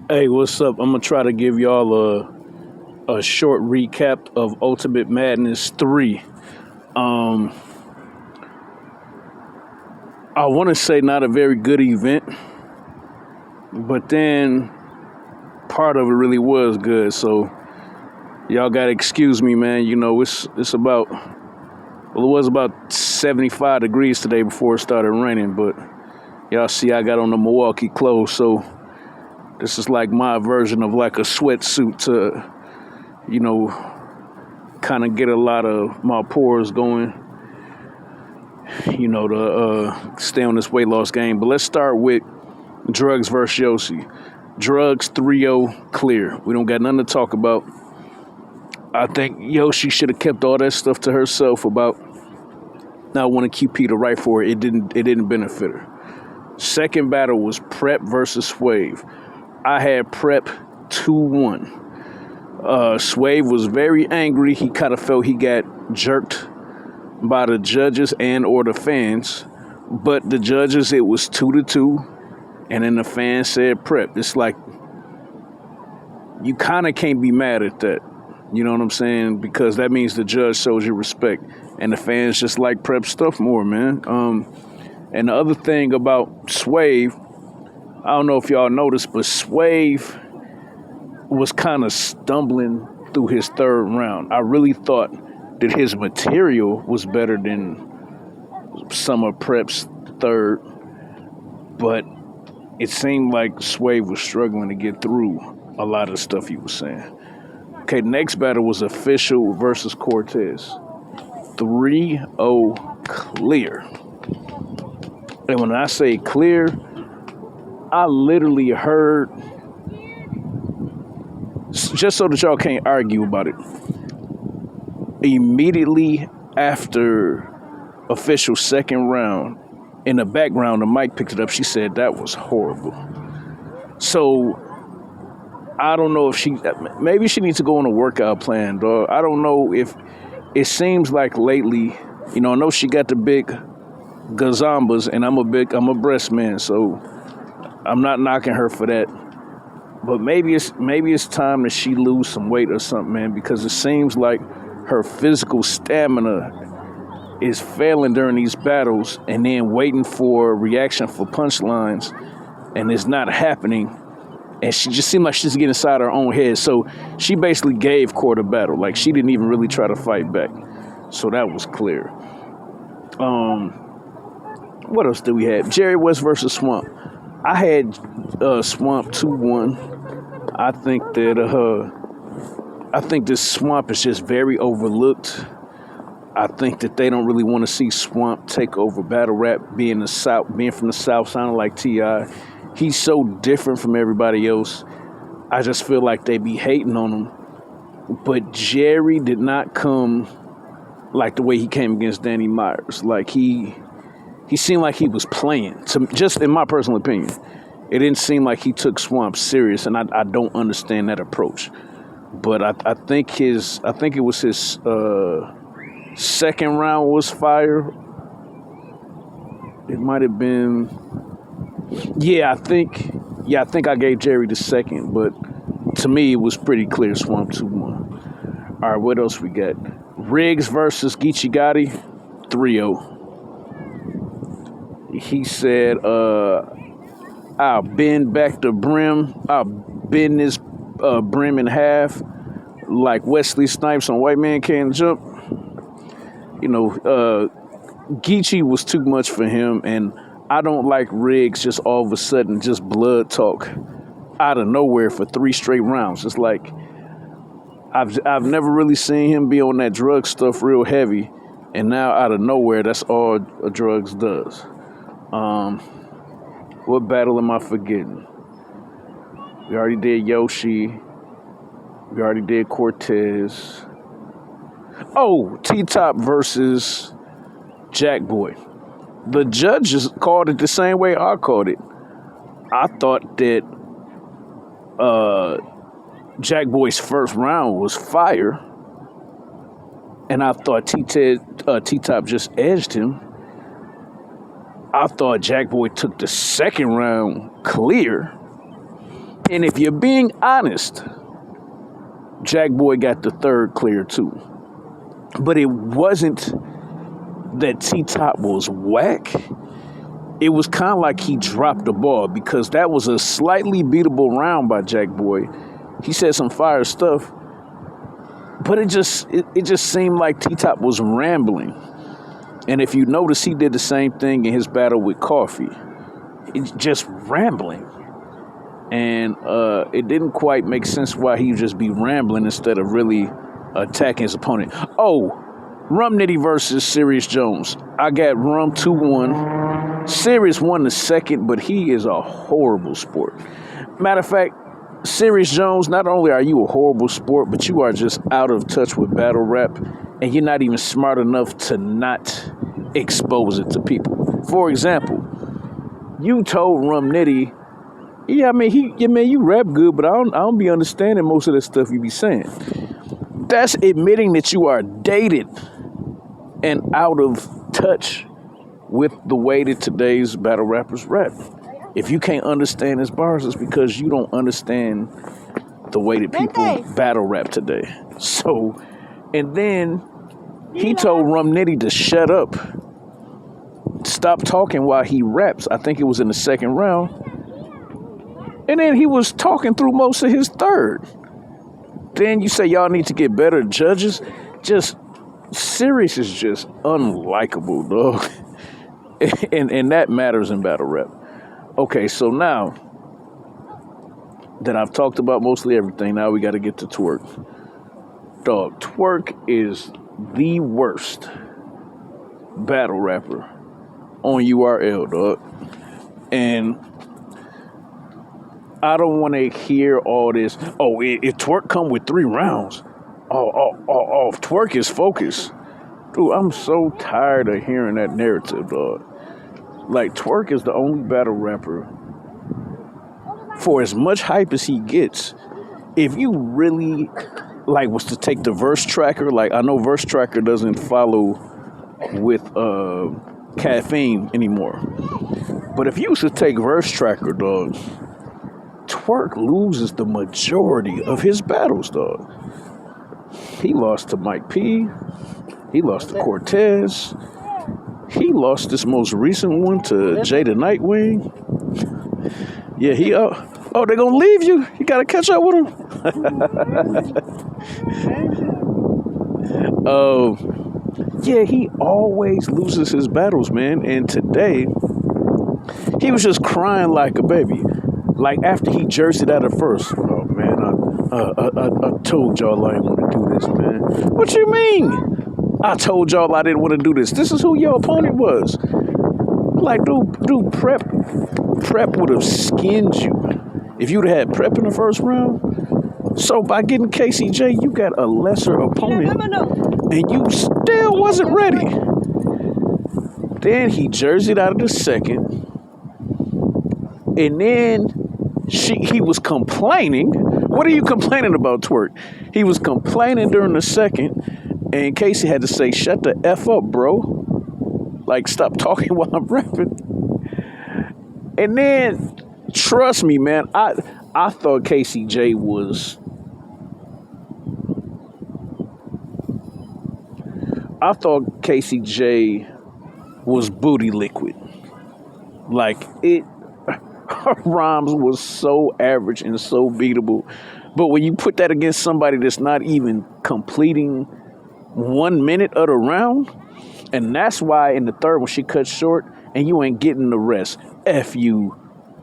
Hey, what's up? I'm gonna try to give y'all a short recap of Ultimate Madness 3. Um, I want to say not a very good event, but then part of it really was good. So y'all gotta excuse me, man. You know, it's about it was about 75 degrees today before it started raining, but y'all see I got on the Milwaukee clothes, so this is like my version of like a sweatsuit to, you know, kind of get a lot of my pores going, you know, to stay on this weight loss game. But let's start with Drugs versus Yoshi. Drugs 3-0 clear. We don't got nothing to talk about. I think Yoshi should have kept all that stuff to herself about not want to keep Peter right for it. It didn't benefit her. Second battle was Prep versus Swave. I had Prep 2-1. Swave was very angry. He kind of felt he got jerked by the judges and or the fans. But the judges, it was 2-2. And then the fans said Prep. It's like, you kind of can't be mad at that. You know what I'm saying? Because that means the judge shows you respect. And the fans just like Prep stuff more, man. And the other thing about Swave, I don't know if y'all noticed, but Swave was kind of stumbling through his third round. I really thought that his material was better than some of Prep's third, but it seemed like Swave was struggling to get through a lot of the stuff he was saying. Okay, next battle was Official versus Cortez. 3-0 clear. And when I say clear, I literally heard, just so that y'all can't argue about it, immediately after Official's second round, in the background, the mic picked it up. She said that was horrible. So I don't know if maybe she needs to go on a workout plan, dog. I don't know if it seems like lately, you know, I know she got the big gazambas, and I'm a breast man, so I'm not knocking her for that. But maybe it's time that she lose some weight or something, man, because it seems like her physical stamina is failing during these battles, and then waiting for a reaction for punchlines, and it's not happening. And she just seemed like she's getting inside her own head. So she basically gave Court a battle. Like, she didn't even really try to fight back. So that was clear. What else did we have? Jerry West versus Swamp. I had Swamp 2-1. I think this Swamp is just very overlooked. I think that they don't really want to see Swamp take over battle rap, being from the South, sounding like T.I. He's so different from everybody else. I just feel like they be hating on him. But Jerry did not come like the way he came against Danny Myers. Like, he seemed like he was playing. Just in my personal opinion, it didn't seem like he took Swamp serious, and I don't understand that approach. But I think it was his second round was fire. It might have been. I think I gave Jerry the second, but to me it was pretty clear Swamp 2-1. All right, what else we got? Riggs versus Geechee Gotti, 3-0. He said, I'll bend back the brim. I'll bend this brim in half like Wesley Snipes on White Man Can't Jump. You know, Geechee was too much for him, and I don't like Riggs just all of a sudden just blood talk out of nowhere for 3 straight rounds. It's like I've never really seen him be on that drug stuff real heavy, and now out of nowhere, that's all drugs does. What battle am I forgetting? We already did Yoshi. We already did Cortez. Oh, T-Top versus Jack Boy. The judges called it the same way I called it. I thought that Jack Boy's first round was fire, and I thought T-Top just edged him. I thought Jack Boy took the second round clear, And if you're being honest, Jack Boy got the third clear too. But it wasn't that T-Top was whack. It was kind of like he dropped the ball, because that was a slightly beatable round by Jack Boy. He said some fire stuff, but it just seemed like T-Top was rambling. And if you notice, he did the same thing in his battle with Coffee. It's just rambling. And it didn't quite make sense why he would just be rambling instead of really attacking his opponent. Oh, Rumnity versus Sirius Jones. I got Rum 2-1. Sirius won the second, but he is a horrible sport. Matter of fact, Sirius Jones, not only are you a horrible sport, but you are just out of touch with battle rap, and you're not even smart enough to not expose it to people. For example, you told Rumnity, yeah, I mean, you rap good, but I don't be understanding most of the stuff you be saying. That's admitting that you are dated and out of touch with the way that today's battle rappers rap. If you can't understand his bars, it's because you don't understand the way that people battle rap today. So, and then he told Rumnity to shut up, stop talking while he raps. I think it was in the second round. And then he was talking through most of his third. Then you say y'all need to get better judges. Just, Sirius is just unlikable, dog. and that matters in battle rap. Okay, so now that I've talked about mostly everything, now we got to get to Twork. Dog, Twork is the worst battle rapper on URL, dog. And I don't want to hear all this. Oh, if Twork come with 3 rounds. Oh, Twork is focused. Dude, I'm so tired of hearing that narrative, dog. Like, Twork is the only battle rapper, for as much hype as he gets, if you really, like, was to take the verse tracker, like, I know verse tracker doesn't follow with caffeine anymore. But if you was to take verse tracker, dog, Twork loses the majority of his battles, dog. He lost to Mike P. He lost to Cortez. He lost this most recent one to Jada Nightwing. Yeah, they're gonna leave you. You gotta catch up with him. Yeah, he always loses his battles, man. And today, he was just crying like a baby. Like after he jerseyed out at first. Oh man, I told y'all I didn't want to do this, man. What you mean? I told y'all I didn't want to do this. This is who your opponent was. Like, dude, Prep would have skinned you if you'd have had Prep in the first round. So by getting KCJ, you got a lesser opponent, and you still wasn't ready. Then he jerseyed out of the second, and then he was complaining. What are you complaining about, Twork? He was complaining during the second. And Casey had to say, shut the F up, bro. Like, stop talking while I'm rapping. And then, trust me, man, I thought KCJ was... I thought KCJ was booty liquid. Like, her rhymes was so average and so beatable. But when you put that against somebody that's not even completing 1 minute of the round, and that's why in the third one she cut short and you ain't getting the rest. F you,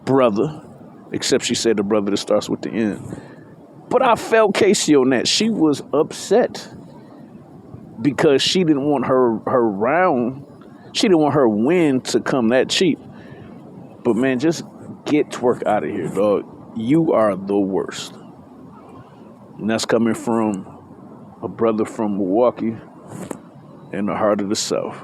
brother. Except she said the brother that starts with the N. But I felt Casey on that. She was upset because she didn't want her round, she didn't want her win to come that cheap. But man, just get Twork out of here, dog. You are the worst. And that's coming from a brother from Milwaukee in the heart of the South.